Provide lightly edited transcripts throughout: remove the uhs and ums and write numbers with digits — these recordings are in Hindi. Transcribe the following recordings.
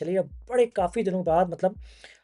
चलिए अब बड़े काफ़ी दिनों बाद मतलब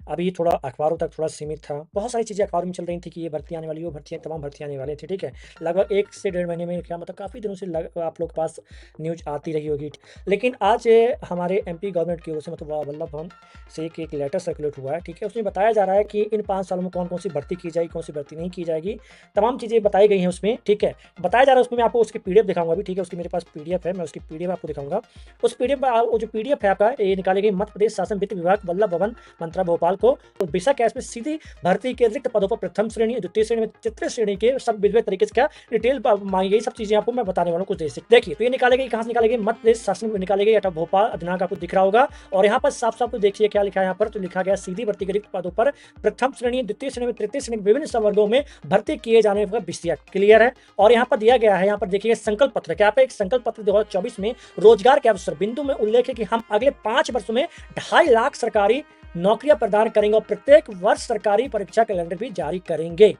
अभी थोड़ा अखबारों तक थोड़ा सीमित था। बहुत सारी चीज़ें अखबारों में चल रही थी कि ये भर्ती आने वाली है, वो भर्तियाँ तमाम भर्तियाँ आने वाली थी, ठीक है? लगभग 1 से डेढ़ महीने में क्या मतलब काफ़ी दिनों से लग आप लोग के पास न्यूज़ आती रही होगी। लेकिन आज हमारे एमपी गवर्नमेंट की ओर से मतलब वल्लभ भवन से एक लेटर सर्कुलेट हुआ है, ठीक है? उसमें बताया जा रहा है कि इन 5 सालों में कौन-कौन सी भर्ती की जाएगी, कौन-सी भर्ती नहीं की जाएगी। तमाम चीज़ें बताई गई हैं उसमें, ठीक है? बताया जा रहा है उसमें मैं आपको उसकी पीडीएफ दिखाऊँगा अभी, ठीक है? उसकी मेरे पास पीडीएफ है, मैं उसकी पीडीएफ आपको दिखाऊँगा। उस पीडीएफ में वो जो पीडीएफ है आपका ये निकाली गई मध्य प्रदेश शासन वित्त विभाग वल्लभ भवन मंत्रा भोपाल को बिसा कैश में सीधी भर्ती के रिक्त पदों पर प्रथम श्रेणी, द्वितीय श्रेणी में तृतीय श्रेणी के सब विधिवत तरीके से क्या डिटेल मांगी गई सब चीजें आपको मैं बताने वाला हूँ कुछ देर से। देखिए तो ये निकाले गई कहाँ से निकाले गई मध्य प्रदेश शासन में निकाले गई अटक भोपाल दिनांक आपको दिख रहा होगा और यहाँ पर साफ साफ देखिए क्या लिखा है यहाँ पर तो लिखा गया सीधी भर्ती के रिक्त पदों पर प्रथम श्रेणी द्वितीय श्रेणी में तृतीय श्रेणी विभिन्न संवर्गों में भर्ती किए जाने का विषय क्लियर है। और यहाँ पर दिया गया है यहाँ पर देखिए संकल्प पत्र क्या पे एक संकल्प पत्र 2024 में रोजगार के अवसर बिंदु में उल्लेख है कि हम अगले 5 वर्षों में 2.5 लाख सरकारी नौकरियां प्रदान करेंगे और प्रत्येक वर्ष सरकारी परीक्षा कैलेंडर भी जारी करेंगे।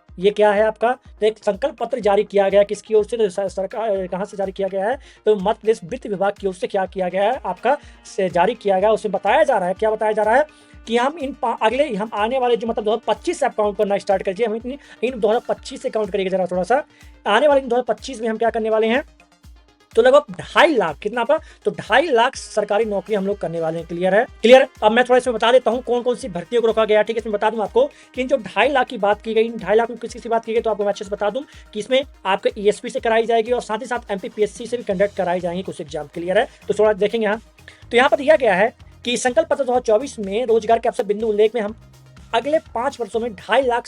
ये क्या है आपका तो एक संकल्प पत्र जारी किया गया किसकी ओर से तो सरकार कहां से जारी किया गया है तो मध्य प्रदेश वित्त विभाग की ओर से क्या किया गया है आपका से जारी किया गया। उसमें बताया जा रहा है क्या बताया जा रहा है कि हम हम आने वाले जो मतलब 2025 से आप काउंट करना स्टार्ट करिए। हम इन 2025 से काउंट करिएगा जरा थोड़ा सा आने वाले 2025 में हम क्या करने वाले हैं तो लगभग 2.5 लाख कितना आपका तो 2.5 लाख सरकारी नौकरी हम लोग करने वाले हैं। क्लियर है क्लियर। अब मैं थोड़ा इसमें बता देता हूँ कौन कौन सी भर्तियों को रोका गया ठीक है। इसमें बता दूं आपको कि जो 2.5 लाख की बात की गई 2.5 लाख में किसी से बात की गई तो आपको मैं अच्छे से बता दूं कि इसमें आपके ईएसपी से कराई जाएगी और साथ ही साथ एमपीपीएससी से भी कंडक्ट कराई जाएंगी कुछ एग्जाम। क्लियर है तो थोड़ा देखेंगे यहाँ तो यहाँ पर दिया गया है कि संकल्प पत्र 2024 में रोजगार के अवसर बिंदु उल्लेख में हम अगले 5 वर्षों में 2.5 लाख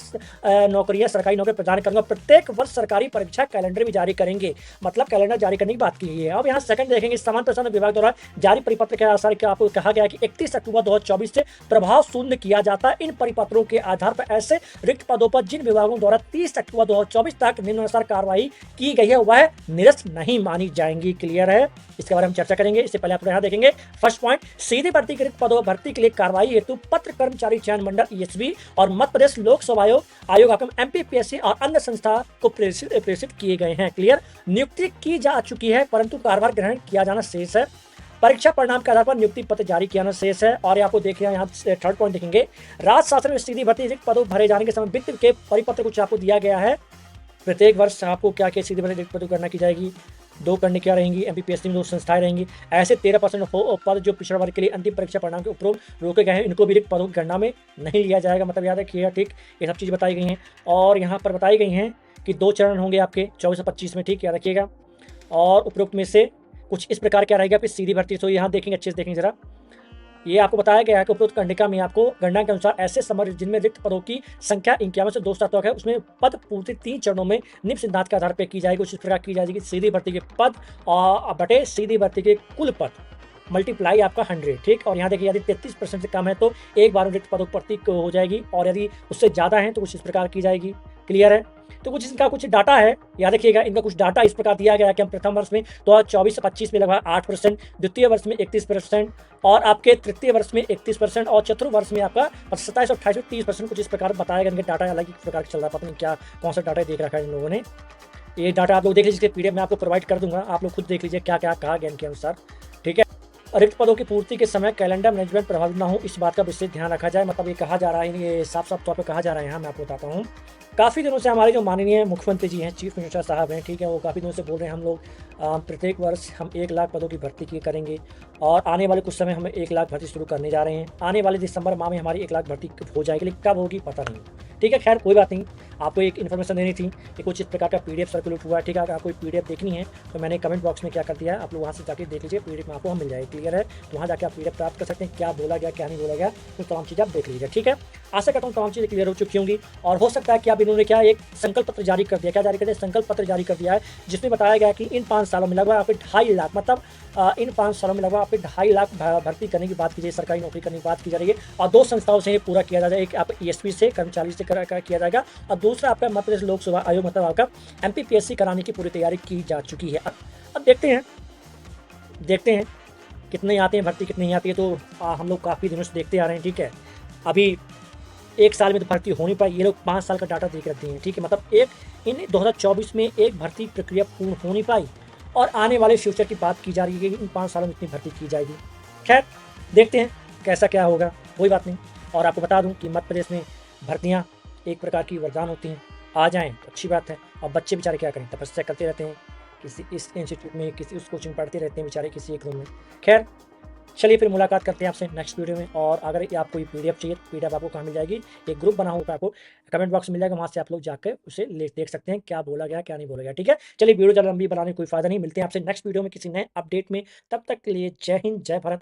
नौकरियां सरकारी नौकरी प्रदान करेंगे। प्रत्येक वर्ष सरकारी परीक्षा कैलेंडर भी जारी करेंगे मतलब कैलेंडर जारी करने की बात की गई है। अब यहाँ सेकंड देखेंगे समान प्रशासन विभाग द्वारा जारी परिपत्र के अनुसार आपको कहा गया कि 31 अक्टूबर 2024 से प्रभाव शून्य किया जाता है। इन परिपत्रों के आधार पर ऐसे रिक्त पदों पर जिन विभागों द्वारा 30 अक्टूबर 2024 तक निम्नानुसार कार्रवाई की गई है वह निरस्त नहीं मानी जाएंगी। क्लियर है इसके बारे में चर्चा करेंगे। इससे पहले आप यहाँ देखेंगे फर्स्ट पॉइंट सीधी भर्ती के रिक्त पदों भर्ती के लिए कार्रवाई हेतु पत्र कर्मचारी चयन मंडल ईएसबी और मध्य प्रदेश लोक सेवा आयोग एमपीपीएससी और अन्य संस्था को प्रेषित किए गए हैं। क्लियर नियुक्ति की जा चुकी है परंतु कार्यभार ग्रहण किया जाना शेष है। परीक्षा परिणाम के आधार पर नियुक्ति पत्र जारी किया जाना शेष है। और आपको देखिए यहाँ थर्ड पॉइंट देखेंगे राज्य शासन में सीधी भर्ती रिक्त पदों भरे जाने के समय वित्त के परिपत्र कुछ आपको दिया गया है। प्रत्येक वर्ष आपको क्या क्या सीधी भर्ती रिक्त पदों करना की जाएगी 2 करने क्या रहेंगी एमपीपीएससी में 2 संस्थाएं रहेंगी। ऐसे 13% पद जो पिछड़ा वर्ग के लिए अंतिम परीक्षा परिणाम के उपरोक्त रोके गए हैं इनको भी रिक्त पदों की गणना में नहीं लिया जाएगा। मतलब याद रखिएगा ठीक ये सब चीज़ बताई गई हैं। और यहाँ पर बताई गई हैं कि 2 चरण होंगे आपके 24 और 25 में ठीक याद रखिएगा। और उपरोक्त में से कुछ इस प्रकार क्या रहेगा फिर सीधी भर्ती तो यहाँ देखेंगे अच्छे से देखेंगे जरा ये आपको बताया गया है कि उपरोक्त कंडिका में आपको गणना के अनुसार ऐसे समर जिनमें रिक्त पदों की संख्या 51 से 2 तक है उसमें पद पूर्ति 3 चरणों में निम्न सिद्धांत के आधार पर की जाएगी। उस प्रकार की जाएगी सीधी भर्ती के पद और बटे सीधी भर्ती के कुल पद मल्टीप्लाई आपका 100 ठीक। और यहाँ देखिए यदि 33% से कम है तो एक बार रिक्त पदों प्रति हो जाएगी और यदि उससे ज़्यादा है तो कुछ इस प्रकार की जाएगी। क्लियर है तो कुछ इनका कुछ डाटा है याद रखिएगा इनका कुछ डाटा इस प्रकार दिया गया है कि हम प्रथम वर्ष में 2024 से 25 में लगभग 8%, द्वितीय वर्ष में 31% और आपके तृतीय वर्ष में 31% और चतुर्थ वर्ष में आपका 27 और 28 में 30% कुछ इस प्रकार बताया गया। इनके डाटा अलग ही प्रकार चल रहा है पता नहीं क्या कौन सा डाटा देख रखा है इन लोगों ने। ये डाटा आप लोग देख लीजिए पीडीएफ में आपको प्रोवाइड कर दूंगा आप लोग खुद देख लीजिए क्या क्या कहा गया इनके अनुसार ठीक है। रिक्त पदों की पूर्ति के समय कैलेंडर मैनेजमेंट प्रभावित न हो इस बात का विशेष ध्यान रखा जाए। मतलब ये कहा जा रहा है ये साफ साफ तौर पे कहा जा रहा है यहाँ मैं आपको बताता हूँ। काफ़ी दिनों से हमारे जो माननीय मुख्यमंत्री जी हैं चीफ मिनिस्टर साहब हैं ठीक है वो काफ़ी दिनों से बोल रहे हैं हम लोग प्रत्येक वर्ष हम 1 लाख पदों की भर्ती की करेंगे और आने वाले कुछ समय हम 1 लाख भर्ती शुरू करने जा रहे हैं। आने वाले दिसंबर माह में हमारी 1 लाख भर्ती हो जाएगी लेकिन कब होगी पता नहीं ठीक है। खैर कोई बात नहीं आपको एक इन्फॉर्मेशन देनी थी कि कुछ इस प्रकार का पीडीएफ सर्कुलेट हुआ है ठीक है। अगर आपको पीडीएफ देखनी है तो मैंने कमेंट बॉक्स में क्या कर दिया है आप लोग वहाँ से जाकर देख लीजिए पीडीएफ में आपको मिल जाएगी। क्लियर है तो वहाँ जाकर आप पीडीएफ प्राप्त कर सकते हैं क्या बोला गया क्या नहीं बोला गया तो तमाम चीज़ें आप देख लीजिए ठीक है। आशा करता हूँ तमाम चीज़ें क्लियर हो चुकी होंगी और हो सकता है कि आप इन्होंने क्या एक संकल्प पत्र जारी कर दिया क्या जारी कर दिया संकल्प पत्र जारी कर दिया है जिसमें बताया गया कि इन 5 सालों में लगभग आपके 2.5 लाख मतलब इन 5 सालों में लगभग आपके 2.5 लाख भर्ती करने की बात की जाए सरकारी नौकरी करने की बात की जा रही है। और 2 संस्थाओं से ये पूरा किया जाएगा एक आप ईएसपी से कर्मचारी से किया जाएगा और दूसरा आपका मध्य प्रदेश लोक सेवा आयोग मतलब आपका एमपीपीएससी कराने की पूरी तैयारी की जा चुकी है। अब देखते हैं कितने आते हैं भर्ती कितनी आती है तो हम लोग काफ़ी दिनों से देखते आ रहे हैं ठीक है। अभी 1 साल में तो भर्ती हो नहीं पाई ये लोग 5 साल का डाटा देख रहे हैं ठीक है। मतलब इन 2024 में एक भर्ती प्रक्रिया पूर्ण हो नहीं पाई और आने वाले फ्यूचर की बात की जा रही है कि इन 5 सालों में इतनी भर्ती की जाएगी। खैर देखते हैं कैसा क्या होगा, कोई बात नहीं। और आपको बता दूँ कि मध्य प्रदेश में भर्तियाँ एक प्रकार की वरदान होती हैं, आ जाएँ तो अच्छी बात है और बच्चे बेचारे क्या करें, तपस्या करते रहते हैं, किसी इस इंस्टीट्यूट में, किसी उस कोचिंग पढ़ते रहते हैं बेचारे किसी एक रूम में। खैर, चलिए फिर मुलाकात करते हैं आपसे नेक्स्ट वीडियो में और अगर ये आपको ये पीडीएफ चाहिए, पीडीएफ आपको कहाँ मिल जाएगी? एक ग्रुप बना होगा आपको कमेंट बॉक्स में मिल जाएगा, वहाँ से आप लोग जाकर उसे ले देख सकते हैं, क्या बोला गया, क्या नहीं बोला गया, ठीक है? चलिए वीडियो ज़्यादा लंबी बनाने का कोई फ़ायदा नहीं, मिलते हैं आपसे नेक्स्ट वीडियो में किसी नए अपडेट में, तब तक के लिए जय हिंद, जय भारत।